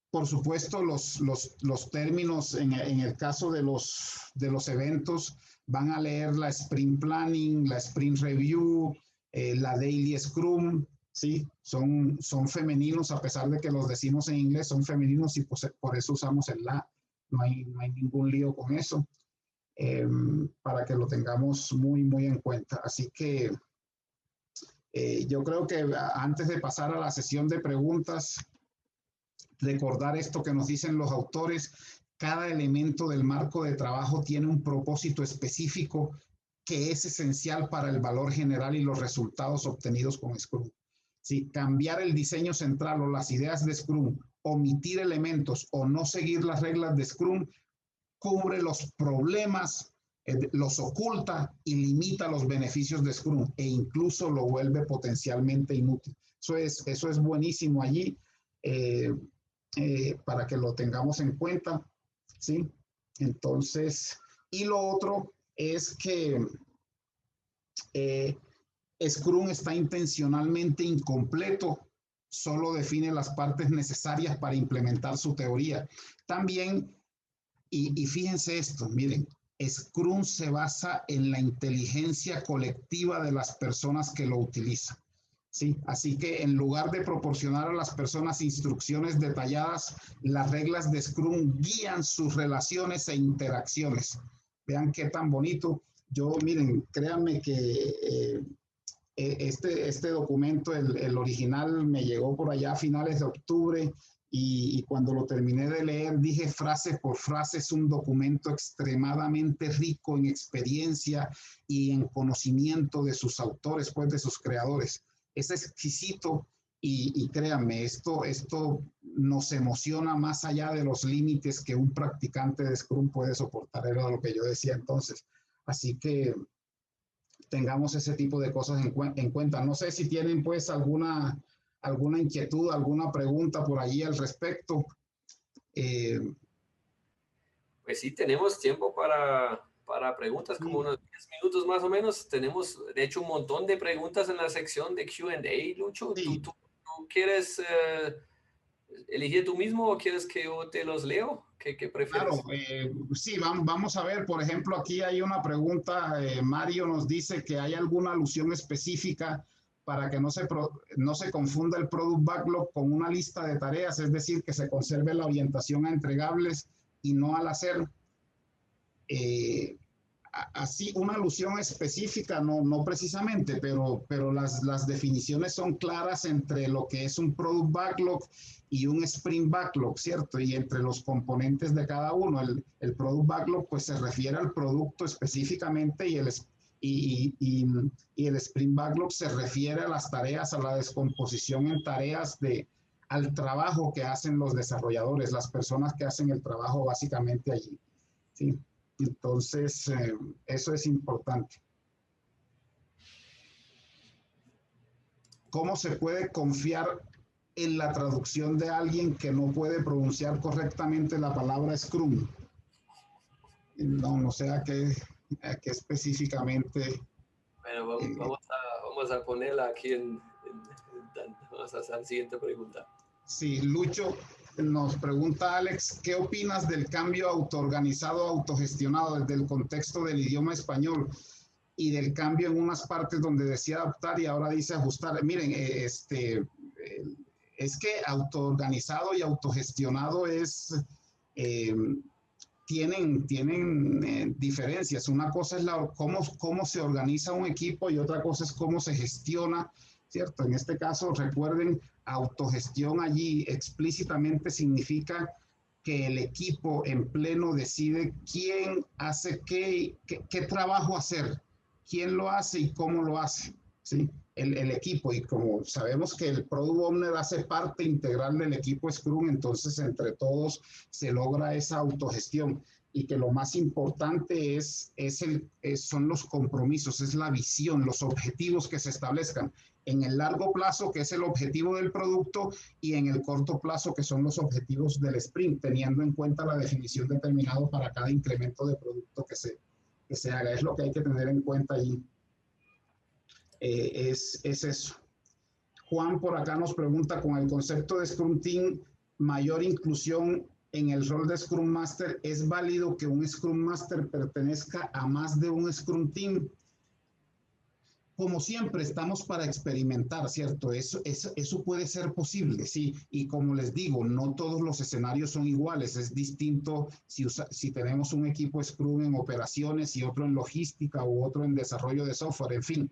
Por supuesto, los términos en el caso de los eventos van a leer la Sprint Planning, la Sprint Review, la Daily Scrum, ¿sí? Son femeninos, a pesar de que los decimos en inglés, son femeninos y por eso usamos el la. No hay ningún lío con eso, para que lo tengamos muy, muy en cuenta. Así que yo creo que antes de pasar a la sesión de preguntas, recordar esto que nos dicen los autores: cada elemento del marco de trabajo tiene un propósito específico que es esencial para el valor general y los resultados obtenidos con Scrum. ¿Sí? Cambiar el diseño central o las ideas de Scrum, omitir elementos o no seguir las reglas de Scrum, cubre los problemas, los oculta y limita los beneficios de Scrum e incluso lo vuelve potencialmente inútil. Eso es buenísimo allí para que lo tengamos en cuenta, ¿sí? Entonces, y lo otro es que Scrum está intencionalmente incompleto, solo define las partes necesarias para implementar su teoría. También, y fíjense esto, miren, Scrum se basa en la inteligencia colectiva de las personas que lo utilizan. ¿Sí? Así que en lugar de proporcionar a las personas instrucciones detalladas, las reglas de Scrum guían sus relaciones e interacciones. Vean qué tan bonito. Yo, miren, créanme que este documento, el original, me llegó por allá a finales de octubre y cuando lo terminé de leer, dije frase por frase, es un documento extremadamente rico en experiencia y en conocimiento de sus autores, pues de sus creadores. Es exquisito y créanme, esto nos emociona más allá de los límites que un practicante de Scrum puede soportar, era lo que yo decía entonces. Así que tengamos ese tipo de cosas en cuenta. No sé si tienen pues alguna inquietud, alguna pregunta por allí al respecto. Pues sí, tenemos tiempo para preguntas, como unos 10 minutos más o menos. Tenemos, de hecho, un montón de preguntas en la sección de Q&A, Lucho. Sí. ¿Tú quieres elegir tú mismo o quieres que yo te los leo? ¿Qué prefieres? Claro, sí, vamos a ver, por ejemplo, aquí hay una pregunta, Mario nos dice que hay alguna alusión específica para que no se confunda el Product Backlog con una lista de tareas, es decir, que se conserve la orientación a entregables y no al hacer. Así, una alusión específica, no precisamente, pero las definiciones son claras entre lo que es un Product Backlog y un Sprint Backlog, ¿cierto? Y entre los componentes de cada uno. El Product Backlog pues se refiere al producto específicamente y el Sprint Backlog se refiere a las tareas, a la descomposición en tareas al trabajo que hacen los desarrolladores, las personas que hacen el trabajo básicamente allí, ¿sí? Entonces, eso es importante. ¿Cómo se puede confiar en la traducción de alguien que no puede pronunciar correctamente la palabra Scrum? No sé a qué específicamente. Bueno, vamos a ponerla aquí vamos a hacer la siguiente pregunta. Sí, Lucho, nos pregunta Alex, ¿qué opinas del cambio autoorganizado, autogestionado desde el contexto del idioma español y del cambio en unas partes donde decía adaptar y ahora dice ajustar? Miren, es que autoorganizado y autogestionado tienen diferencias. Una cosa es cómo se organiza un equipo y otra cosa es cómo se gestiona, ¿cierto? En este caso, recuerden, autogestión allí explícitamente significa que el equipo en pleno decide quién hace qué trabajo hacer, quién lo hace y cómo lo hace, ¿sí? El equipo, y como sabemos que el Product Owner hace parte integral del equipo Scrum, entonces entre todos se logra esa autogestión y que lo más importante son los compromisos, es la visión, los objetivos que se establezcan en el largo plazo, que es el objetivo del producto, y en el corto plazo, que son los objetivos del sprint, teniendo en cuenta la definición determinada para cada incremento de producto que se haga. Es lo que hay que tener en cuenta allí. Es eso. Juan por acá nos pregunta, con el concepto de Scrum Team, mayor inclusión en el rol de Scrum Master, ¿es válido que un Scrum Master pertenezca a más de un Scrum Team? Como siempre, estamos para experimentar, ¿cierto? Eso puede ser posible, sí. Y como les digo, no todos los escenarios son iguales. Es distinto si tenemos un equipo Scrum en operaciones y otro en logística u otro en desarrollo de software, en fin.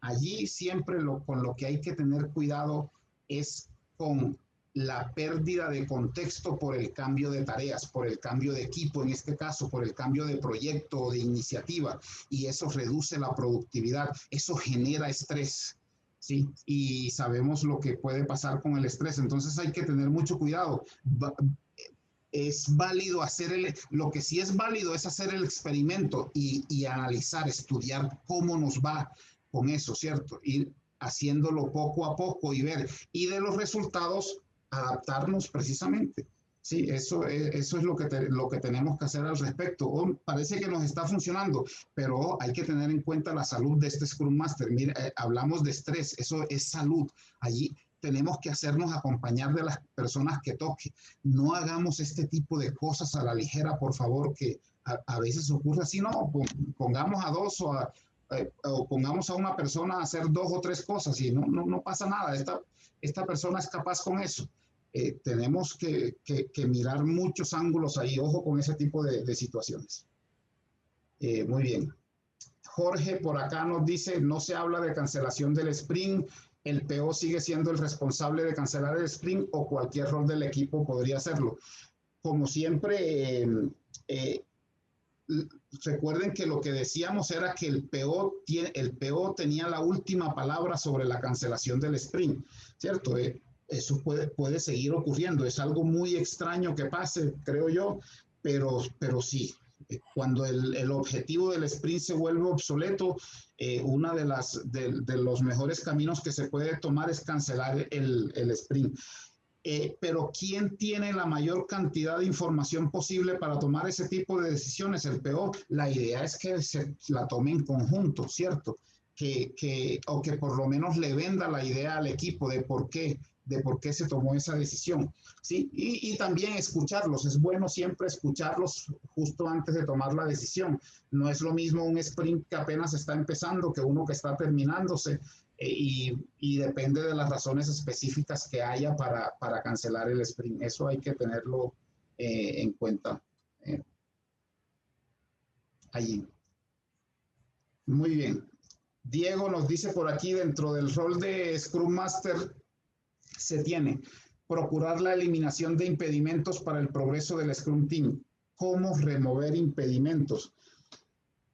Allí siempre con lo que hay que tener cuidado es con la pérdida de contexto por el cambio de tareas, por el cambio de equipo, en este caso, por el cambio de proyecto o de iniciativa, y eso reduce la productividad, eso genera estrés, ¿sí? Y sabemos lo que puede pasar con el estrés, entonces hay que tener mucho cuidado. Es válido hacer lo que sí es válido es hacer el experimento y analizar, estudiar cómo nos va con eso, ¿cierto? Ir haciéndolo poco a poco y ver, y de los resultados adaptarnos precisamente. Sí, eso es lo que tenemos que hacer al respecto. Parece que nos está funcionando, pero hay que tener en cuenta la salud de este Scrum Master. Mira, hablamos de estrés, eso es salud. Allí tenemos que hacernos acompañar de las personas que toque. No hagamos este tipo de cosas a la ligera, por favor, que a veces ocurre así. No, pongamos a dos o pongamos a una persona a hacer dos o tres cosas y no pasa nada. Esta persona es capaz con eso. Tenemos que mirar muchos ángulos ahí. Ojo con ese tipo de situaciones. Muy bien. Jorge por acá nos dice, no se habla de cancelación del sprint, el PO sigue siendo el responsable de cancelar el sprint o cualquier rol del equipo podría hacerlo. Como siempre, recuerden que lo que decíamos era que el PO tenía la última palabra sobre la cancelación del sprint, ¿cierto? Eso puede seguir ocurriendo. Es algo muy extraño que pase, creo yo, pero sí. Cuando el objetivo del sprint se vuelve obsoleto, uno de los mejores caminos que se puede tomar es cancelar el sprint. Pero ¿quién tiene la mayor cantidad de información posible para tomar ese tipo de decisiones? El PO. La idea es que se la tome en conjunto, ¿cierto? O que por lo menos le venda la idea al equipo de por qué se tomó esa decisión, ¿sí? Y también escucharlos. Es bueno siempre escucharlos justo antes de tomar la decisión. No es lo mismo un sprint que apenas está empezando que uno que está terminándose. Y depende de las razones específicas que haya para cancelar el sprint. Eso hay que tenerlo en cuenta allí. Muy bien. Diego nos dice por aquí, dentro del rol de Scrum Master se tiene procurar la eliminación de impedimentos para el progreso del Scrum Team. ¿Cómo remover impedimentos?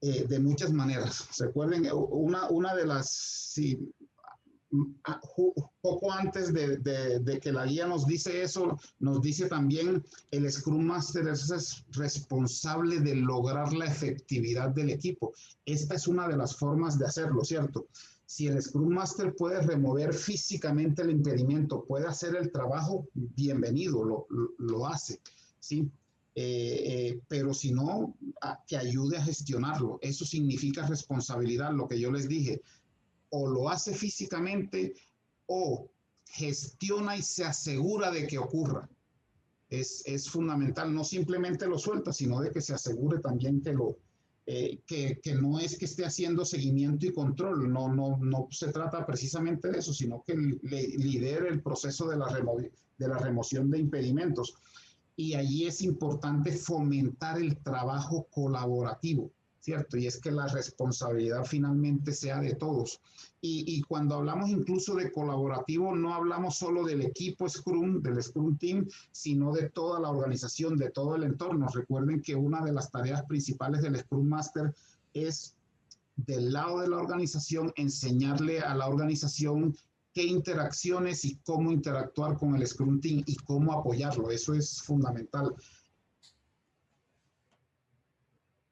De muchas maneras. Recuerden, una de las... Sí, poco antes de que la guía nos dice eso, nos dice también el Scrum Master es responsable de lograr la efectividad del equipo. Esta es una de las formas de hacerlo, ¿cierto? Si el Scrum Master puede remover físicamente el impedimento, puede hacer el trabajo, bienvenido, lo hace, ¿sí? Pero si no, que ayude a gestionarlo. Eso significa responsabilidad, lo que yo les dije. O lo hace físicamente o gestiona y se asegura de que ocurra. Es fundamental, no simplemente lo suelta, sino de que se asegure también que no es que esté haciendo seguimiento y control, no se trata precisamente de eso, sino que lidere el proceso de la remoción de impedimentos. Y allí es importante fomentar el trabajo colaborativo, ¿cierto? Y es que la responsabilidad finalmente sea de todos. Y cuando hablamos incluso de colaborativo, no hablamos solo del equipo Scrum, del Scrum Team, sino de toda la organización, de todo el entorno. Recuerden que una de las tareas principales del Scrum Master es, del lado de la organización, enseñarle a la organización qué interacciones y cómo interactuar con el Scrum Team y cómo apoyarlo. Eso es fundamental.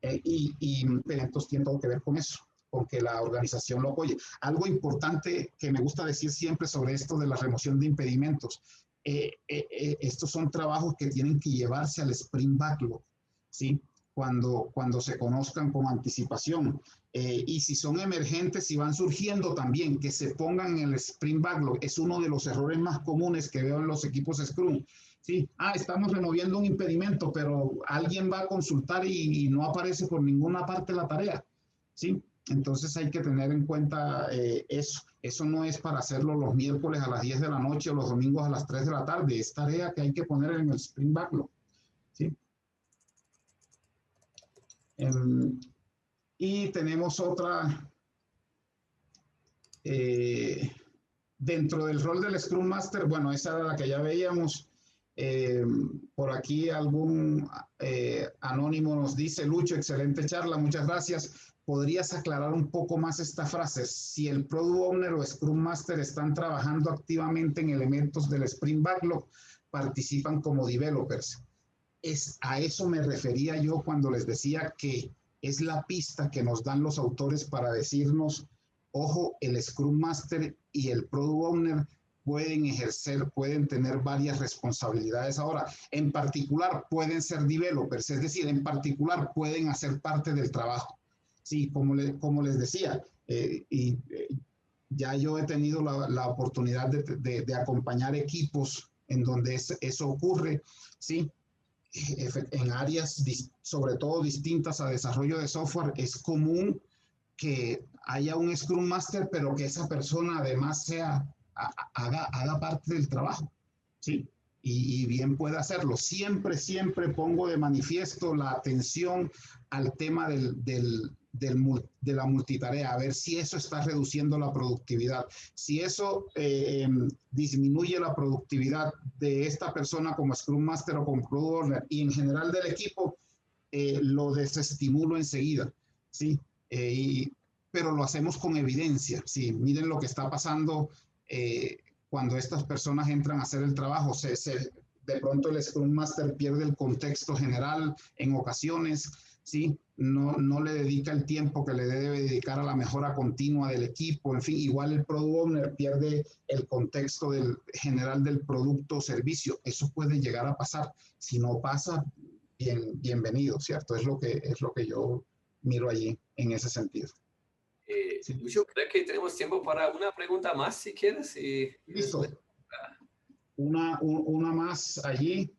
Y eventos tienen todo que ver con eso, con que la organización lo apoye. Algo importante que me gusta decir siempre sobre esto de la remoción de impedimentos, estos son trabajos que tienen que llevarse al sprint backlog, ¿sí? Cuando se conozcan con anticipación. Y si son emergentes y van surgiendo también, que se pongan en el sprint backlog. Es uno de los errores más comunes que veo en los equipos Scrum. Sí, estamos removiendo un impedimento, pero alguien va a consultar y no aparece por ninguna parte la tarea. Sí, entonces hay que tener en cuenta eso. Eso no es para hacerlo los miércoles a las 10 de la noche o los domingos a las 3 de la tarde. Es tarea que hay que poner en el sprint backlog. ¿Sí? Y tenemos otra. Dentro del rol del Scrum Master, bueno, esa era la que ya veíamos. Eh, por aquí algún anónimo nos dice, Lucho, excelente charla, muchas gracias. ¿Podrías aclarar un poco más esta frase? Si el Product Owner o Scrum Master están trabajando activamente en elementos del Sprint Backlog, participan como developers. A eso me refería yo cuando les decía que es la pista que nos dan los autores para decirnos, ojo, el Scrum Master y el Product Owner pueden ejercer, pueden tener varias responsabilidades ahora. En particular, pueden ser developers, es decir, en particular pueden hacer parte del trabajo. Sí, como les decía, ya yo he tenido la oportunidad de acompañar equipos en donde eso ocurre, ¿sí? En áreas sobre todo distintas a desarrollo de software, es común que haya un Scrum Master, pero que esa persona además haga parte del trabajo, ¿sí? Y bien puede hacerlo. Siempre, siempre pongo de manifiesto la atención al tema de la multitarea, a ver si eso está reduciendo la productividad. Si eso disminuye la productividad de esta persona como Scrum Master o como Product Owner y en general del equipo, lo desestimulo enseguida, ¿sí? Pero lo hacemos con evidencia, ¿sí? Miren lo que está pasando cuando estas personas entran a hacer el trabajo. De pronto el Scrum Master pierde el contexto general en ocasiones, ¿sí? No le dedica el tiempo que le debe dedicar a la mejora continua del equipo, en fin, igual el Product Owner pierde el contexto general del producto o servicio. Eso puede llegar a pasar. Si no pasa, bienvenido, ¿cierto? Es lo que yo miro allí en ese sentido. Sí. Lucho, creo que tenemos tiempo para una pregunta más, si quieres. Y Listo. después... Una más allí.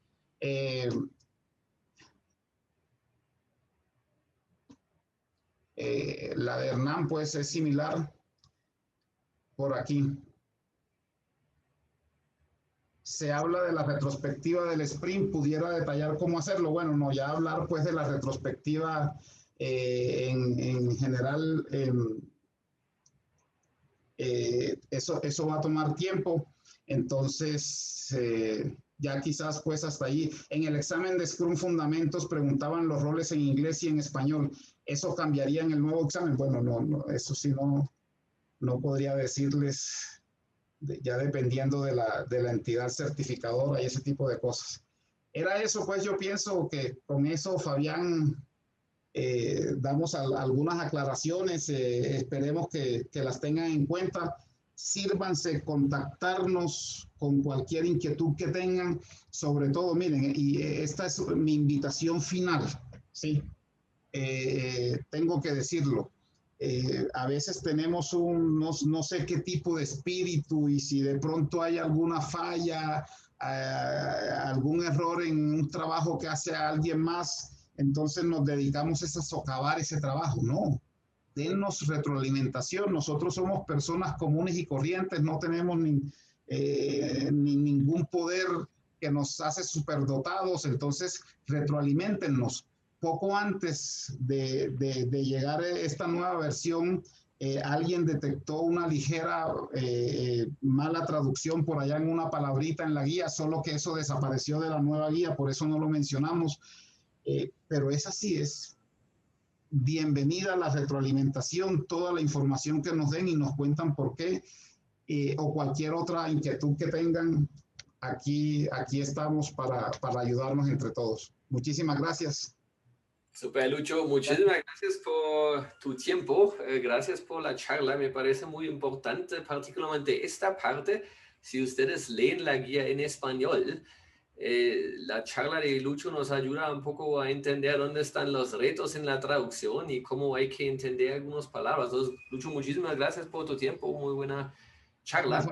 La de Hernán, pues, es similar por aquí. Se habla de la retrospectiva del sprint, ¿pudiera detallar cómo hacerlo? Bueno, no, ya hablar pues de la retrospectiva en general, eso va a tomar tiempo, entonces ya quizás pues hasta allí. En el examen de Scrum Fundamentos preguntaban los roles en inglés y en español, ¿eso cambiaría en el nuevo examen? Bueno, no, eso sí no podría decirles, ya dependiendo de la entidad certificadora y ese tipo de cosas. Era eso, pues yo pienso que con eso, Fabián, damos algunas aclaraciones, esperemos que las tengan en cuenta. Sírvanse contactarnos con cualquier inquietud que tengan, sobre todo, miren, y esta es mi invitación final, ¿sí? Tengo que decirlo. A veces tenemos no sé qué tipo de espíritu y si de pronto hay alguna falla, algún error en un trabajo que hace a alguien más, entonces nos dedicamos a socavar ese trabajo. No, dennos retroalimentación. Nosotros somos personas comunes y corrientes, no tenemos ni ningún poder que nos hace superdotados, entonces retroalimentennos. Poco antes de llegar a esta nueva versión, alguien detectó una ligera mala traducción por allá en una palabrita en la guía, solo que eso desapareció de la nueva guía, por eso no lo mencionamos. Pero es así, es bienvenida la retroalimentación, toda la información que nos den y nos cuentan por qué, o cualquier otra inquietud que tengan, aquí estamos para ayudarnos entre todos. Muchísimas gracias. Super, Lucho, muchísimas gracias por tu tiempo, gracias por la charla, me parece muy importante, particularmente esta parte, si ustedes leen la guía en español, la charla de Lucho nos ayuda un poco a entender dónde están los retos en la traducción y cómo hay que entender algunas palabras. Entonces, Lucho, muchísimas gracias por tu tiempo, muy buena charla.